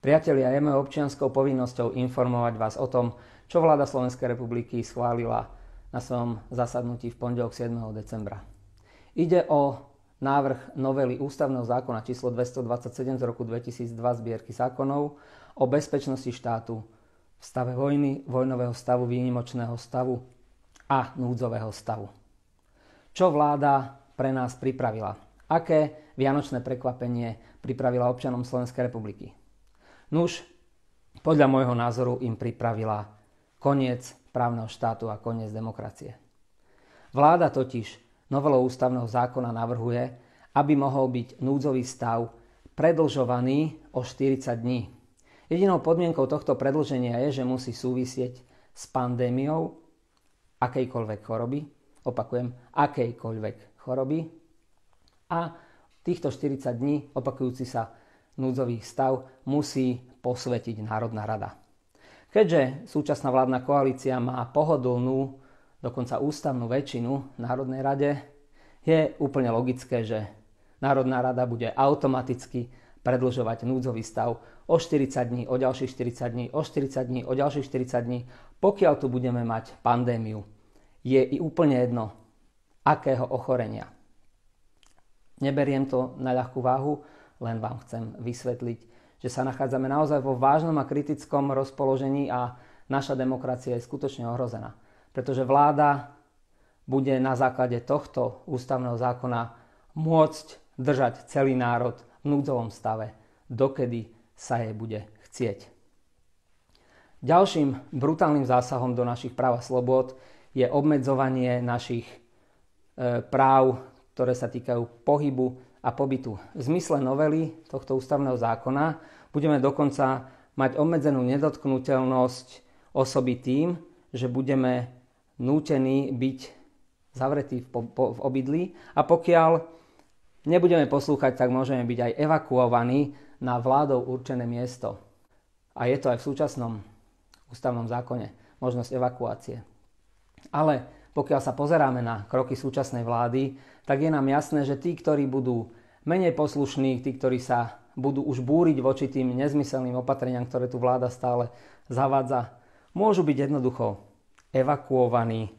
Priatelia, je mojou občianskou povinnosťou informovať vás o tom, čo vláda Slovenskej republiky schválila na svojom zasadnutí v pondelok 7. decembra. Ide o návrh novely ústavného zákona číslo 227 z roku 2002 zbierky zákonov o bezpečnosti štátu v stave vojny, vojnového stavu, výnimočného stavu a núdzového stavu. Čo vláda pre nás pripravila? Aké vianočné prekvapenie pripravila občanom Slovenskej republiky? Nuž, podľa môjho názoru im pripravila koniec právneho štátu a koniec demokracie. Vláda totiž novelou ústavného zákona navrhuje, aby mohol byť núdzový stav predĺžovaný o 40 dní. Jedinou podmienkou tohto predĺženia je, že musí súvisieť s pandémiou akejkoľvek choroby, opakujem, akejkoľvek choroby, a týchto 40 dní opakujúci sa núdzový stav musí posvätiť Národná rada. Keďže súčasná vládna koalícia má pohodlnú, dokonca ústavnú väčšinu v Národnej rade, je úplne logické, že Národná rada bude automaticky predĺžovať núdzový stav o 40 dní, o ďalších 40 dní, o 40 dní, o ďalších 40 dní, pokiaľ tu budeme mať pandémiu. Je i úplne jedno, akého ochorenia. Neberiem to na ľahkú váhu, len vám chcem vysvetliť, že sa nachádzame naozaj vo vážnom a kritickom rozpoložení a naša demokracia je skutočne ohrozená. Pretože vláda bude na základe tohto ústavného zákona môcť držať celý národ v núdzovom stave, dokedy sa jej bude chcieť. Ďalším brutálnym zásahom do našich práv a slobôd je obmedzovanie našich práv, ktoré sa týkajú pohybu a pobytu. V zmysle novely tohto ústavného zákona budeme dokonca mať obmedzenú nedotknuteľnosť osoby tým, že budeme nútení byť zavretí v obydlí a pokiaľ nebudeme poslúchať, tak môžeme byť aj evakuovaní na vládou určené miesto. A je to aj v súčasnom ústavnom zákone možnosť evakuácie. Ale pokiaľ sa pozeráme na kroky súčasnej vlády, tak je nám jasné, že tí, ktorí budú menej poslušní, tí, ktorí sa budú už búriť voči tým nezmyselným opatreniam, ktoré tu vláda stále zavádza, môžu byť jednoducho evakuovaní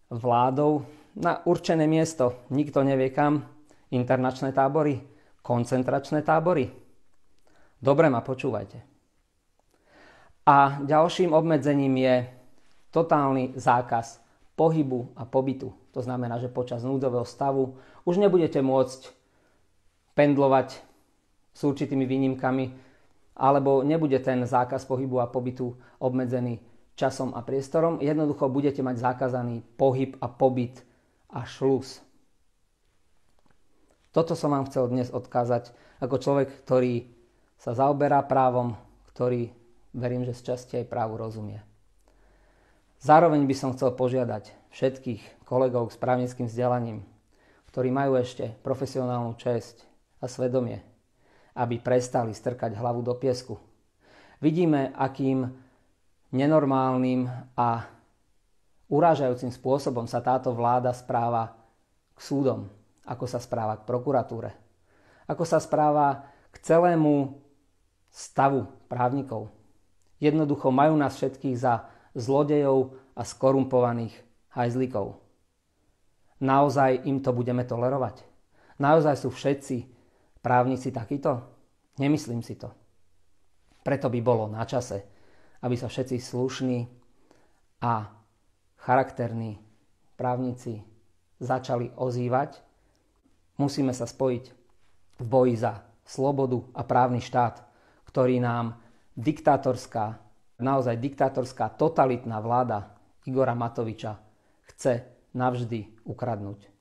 vládou na určené miesto. Nikto nevie kam. Internačné tábory, koncentračné tábory. Dobre ma počúvajte. A ďalším obmedzením je totálny zákaz pohybu a pobytu. To znamená, že počas núdzového stavu už nebudete môcť pendlovať s určitými výnimkami, alebo nebude ten zákaz pohybu a pobytu obmedzený časom a priestorom. Jednoducho budete mať zakázaný pohyb a pobyt a šlus. Toto som vám chcel dnes odkázať ako človek, ktorý sa zaoberá právom, ktorý verím, že z časti aj právu rozumie. Zároveň by som chcel požiadať všetkých kolegov s právnickým vzdelaním, ktorí majú ešte profesionálnu česť a svedomie, aby prestali strkať hlavu do piesku. Vidíme, akým nenormálnym a urážajúcim spôsobom sa táto vláda správa k súdom, ako sa správa k prokuratúre, ako sa správa k celému stavu právnikov. Jednoducho majú nás všetkých za zlodejov a skorumpovaných hajzlíkov. Naozaj im to budeme tolerovať? Naozaj sú všetci právnici takíto? Nemyslím si to. Preto by bolo na čase, aby sa všetci slušní a charakterní právnici začali ozývať. Musíme sa spojiť v boji za slobodu a právny štát, ktorý nám naozaj diktátorská totalitná vláda Igora Matoviča chce navždy ukradnúť.